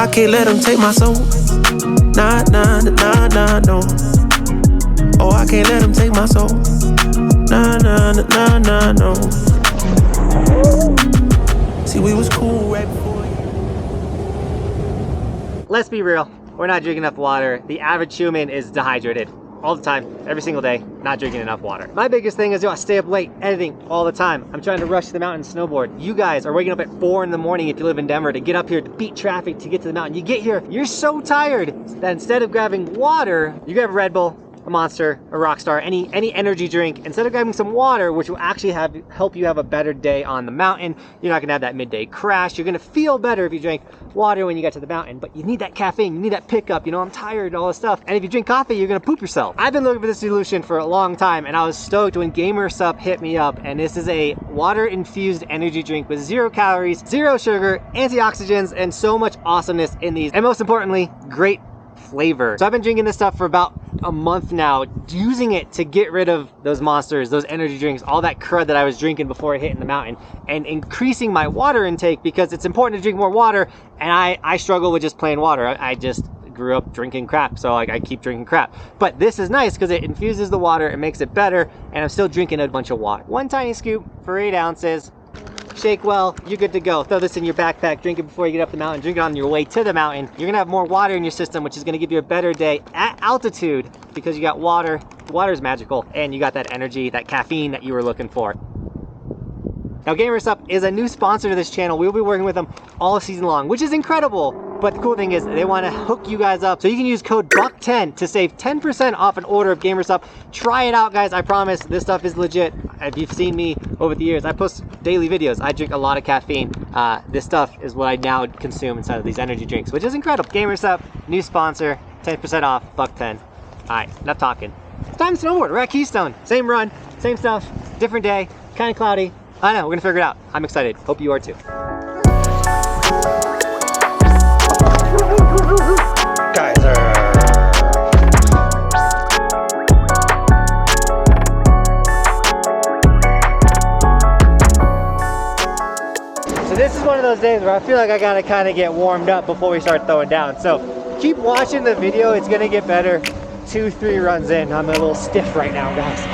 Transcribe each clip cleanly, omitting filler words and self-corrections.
I can't let them take my soul. Nah, nah, nah, nah, no. Oh, I can't let them take my soul. Nah, nah, nah, nah, no. See, we was cool right before. Let's be real, we're not drinking enough water. The average human is dehydrated all the time, every single day, not drinking enough water. My biggest thing is, I stay up late editing all the time. I'm trying to rush to the mountain and snowboard. You guys are waking up at 4 in the morning if you live in Denver to get up here to beat traffic to get to the mountain. You get here, you're so tired that instead of grabbing water, you grab a Red Bull, a Monster, a Rockstar, any energy drink. Instead of grabbing some water, which will actually help you have a better day on the mountain, you're not gonna have that midday crash. You're gonna feel better if you drink water when you get to the mountain, but you need that caffeine, you need that pickup, you know, I'm tired, all this stuff. And if you drink coffee, you're gonna poop yourself. I've been looking for this solution for a long time, and I was stoked when Sup hit me up, and this is a water-infused energy drink with 0 calories, 0 sugar, antioxidants, and so much awesomeness in these. And most importantly, great flavor. So I've been drinking this stuff for about a month now, using it to get rid of those monsters, those energy drinks, all that crud that I was drinking before hitting the mountain, and increasing my water intake, because it's important to drink more water, and I struggle with just plain water. I just grew up drinking crap, so I keep drinking crap. But this is nice because it infuses the water, it makes it better, and I'm still drinking a bunch of water. 1 tiny scoop for 8 ounces. Shake well, you're good to go. Throw this in your backpack, drink it before you get up the mountain, drink it on your way to the mountain. You're gonna have more water in your system, which is gonna give you a better day at altitude because you got water. Water is magical, and you got that energy, that caffeine that you were looking for. Now, Sup is a new sponsor to this channel. We'll be working with them all season long, which is incredible. But the cool thing is they want to hook you guys up. So you can use code BUCK10 to save 10% off an order of Sup. Try it out, guys. I promise this stuff is legit. If you've seen me over the years, I post daily videos. I drink a lot of caffeine. This stuff is what I now consume inside of these energy drinks, which is incredible. Sup, new sponsor, 10% off, $10. All right, enough talking. It's time to snowboard. We're at Keystone. Same run, same stuff, different day, kind of cloudy. I know, we're gonna figure it out. I'm excited. Hope you are too. So this is one of those days where I feel like I gotta kind of get warmed up before we start throwing down. So keep watching the video. It's gonna get better. 2-3 runs in. I'm a little stiff right now, guys.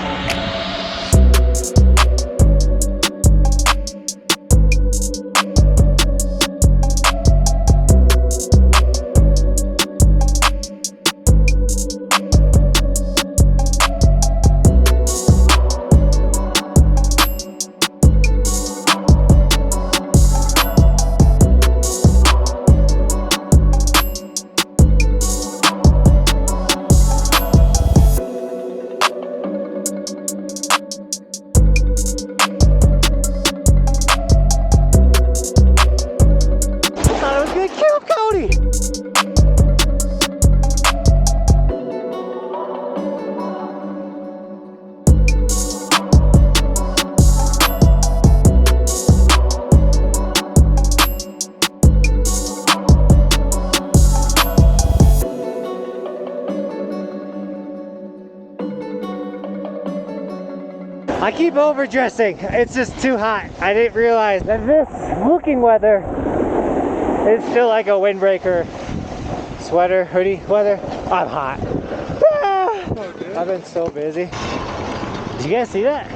I keep overdressing. It's just too hot. I didn't realize that this looking weather is still like a windbreaker, sweater, hoodie weather. I'm hot. I've been so busy. Did you guys see that?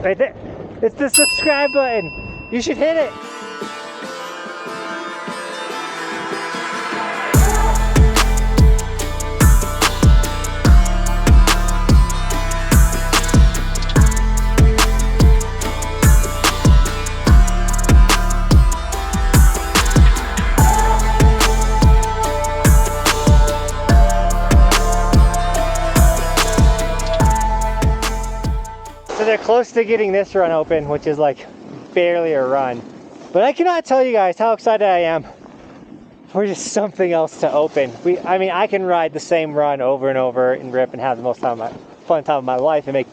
Right there. It's the subscribe button. You should hit it. They're close to getting this run open, which is like barely a run. But I cannot tell you guys how excited I am for just something else to open. I mean, I can ride the same run over and over and rip and have the most fun time of my life and make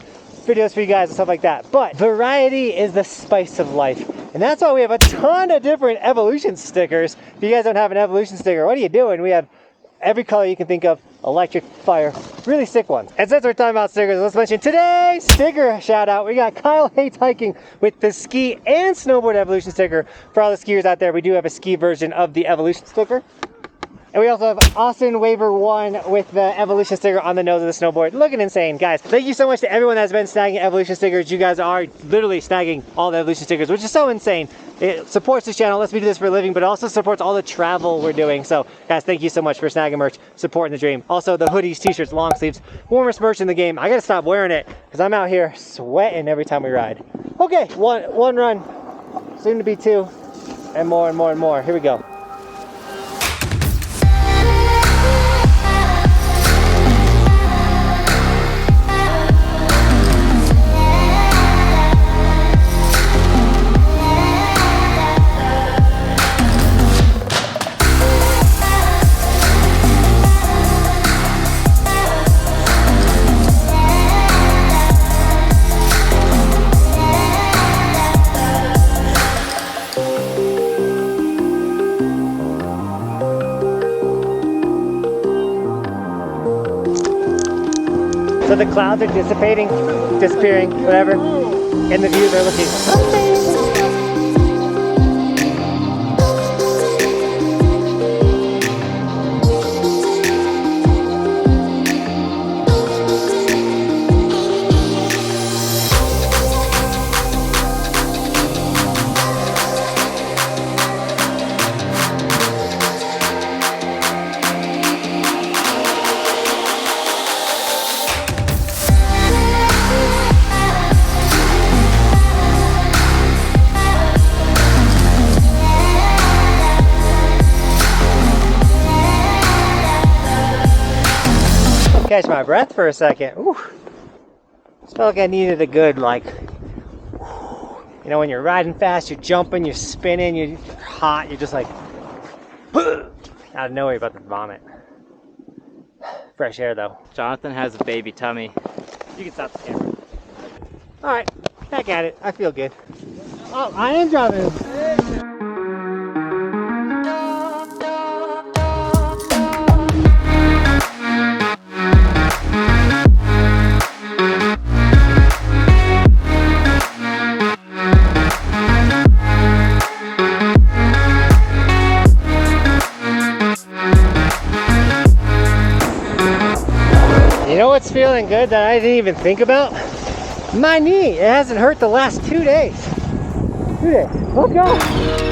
videos for you guys and stuff like that. But variety is the spice of life. And that's why we have a ton of different Evolution stickers. If you guys don't have an Evolution sticker, what are you doing? We have every color you can think of, electric fire, really sick ones. And since we're talking about stickers, let's mention today's sticker shout out. We got Kyle Hates Hiking with the ski and snowboard evolution sticker. For all the skiers out there, we do have a ski version of the evolution sticker. And we also have Austin Waver 1 with the Evolution sticker on the nose of the snowboard. Looking insane. Guys, thank you so much to everyone that's been snagging Evolution stickers. You guys are literally snagging all the Evolution stickers, which is so insane. It supports this channel, lets me do this for a living, but also supports all the travel we're doing. So, guys, thank you so much for snagging merch, supporting the dream. Also, the hoodies, t-shirts, long sleeves, warmest merch in the game. I gotta stop wearing it because I'm out here sweating every time we ride. Okay, one run, soon to be two, and more and more and more. Here we go. So the clouds are dissipating, disappearing, whatever, and the views are looking amazing. Catch my breath for a second. Ooh. Just felt like I needed a good, like, you know, when you're riding fast, you're jumping, you're spinning, you're hot, you're just like, out of nowhere, you're about to vomit. Fresh air though. Jonathan has a baby tummy. You can stop the camera. Alright, back at it. I feel good. Oh, I am driving. You know what's feeling good that I didn't even think about? My knee. It hasn't hurt the last 2 days. 2 days. Let's go.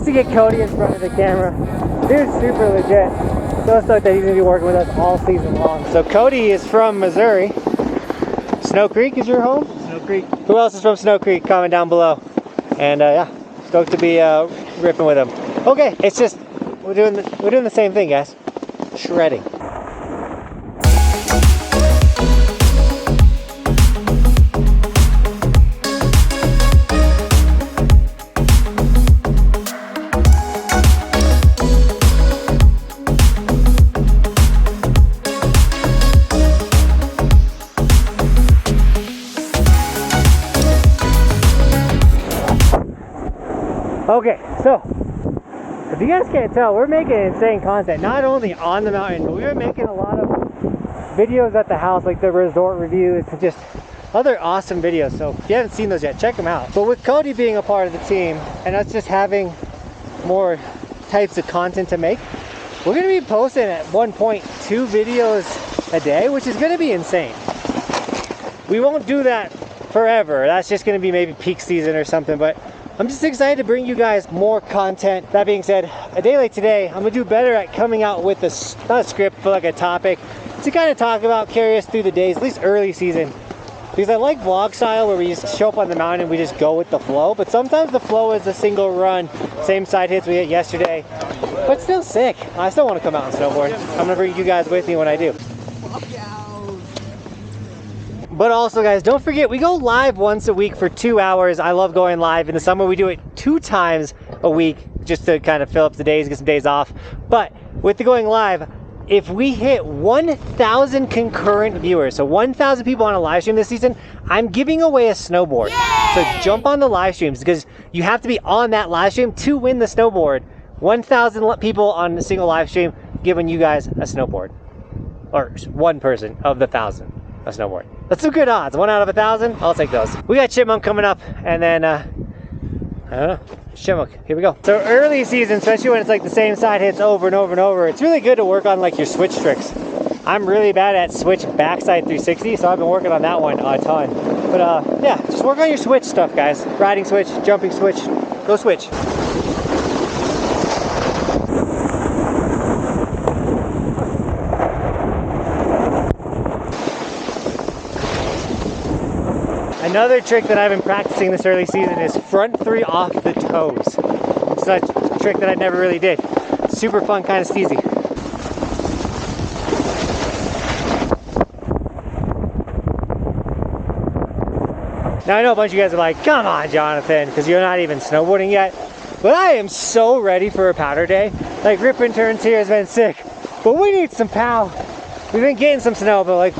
To get Cody in front of the camera. Dude's super legit. So stoked that he's gonna be working with us all season long. So Cody is from Missouri. Snow Creek is your home? Snow Creek. Who else is from Snow Creek? Comment down below. And yeah, stoked to be ripping with him. Okay, it's just we're doing the same thing, guys. Shredding. Okay, so if you guys can't tell, we're making insane content, not only on the mountain, but we're making a lot of videos at the house, like the resort reviews, and just other awesome videos. So if you haven't seen those yet, check them out. But with Cody being a part of the team and us just having more types of content to make, we're gonna be posting at one point 2 videos a day, which is gonna be insane. We won't do that forever. That's just gonna be maybe peak season or something, but I'm just excited to bring you guys more content. That being said, a day like today, I'm gonna do better at coming out with not a script, but like a topic to kind of talk about, carry us through the days, at least early season. Because I like vlog style where we just show up on the mountain and we just go with the flow. But sometimes the flow is a single run, same side hits we hit yesterday. But still sick. I still want to come out and snowboard. I'm gonna bring you guys with me when I do. But also guys, don't forget, we go live once a week for 2 hours. I love going live. In the summer, we do it 2 times a week just to kind of fill up the days, get some days off. But with the going live, if we hit 1,000 concurrent viewers, so 1,000 people on a live stream this season, I'm giving away a snowboard. Yay! So jump on the live streams because you have to be on that live stream to win the snowboard. 1,000 people on a single live stream, giving you guys a snowboard. Or one person of the 1,000 a snowboard. That's some good odds. 1 out of 1,000, I'll take those. We got Chipmunk coming up, and then I don't know, Chipmunk, here we go. So early season, especially when it's like the same side hits over and over and over, it's really good to work on like your switch tricks. I'm really bad at switch backside 360, so I've been working on that one a ton. But yeah, just work on your switch stuff, guys. Riding switch, jumping switch, go switch. Another trick that I've been practicing this early season is front 3 off the toes. It's a trick that I never really did. Super fun, kind of steezy. Now I know a bunch of you guys are like, come on Jonathan, because you're not even snowboarding yet. But I am so ready for a powder day. Like ripping turns here has been sick, but we need some pow. We've been getting some snow, but like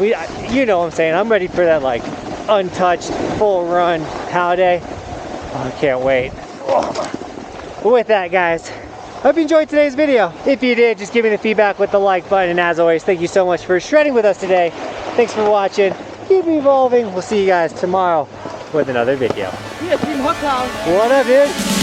you know what I'm saying, I'm ready for that like untouched, full run pow day. Oh, I can't wait. Oh. But with that guys, hope you enjoyed today's video. If you did, just give me the feedback with the like button, and as always, thank you so much for shredding with us today. Thanks for watching. Keep evolving. We'll see you guys tomorrow with another video. Yeah, Team Buckhouse. What up, dude?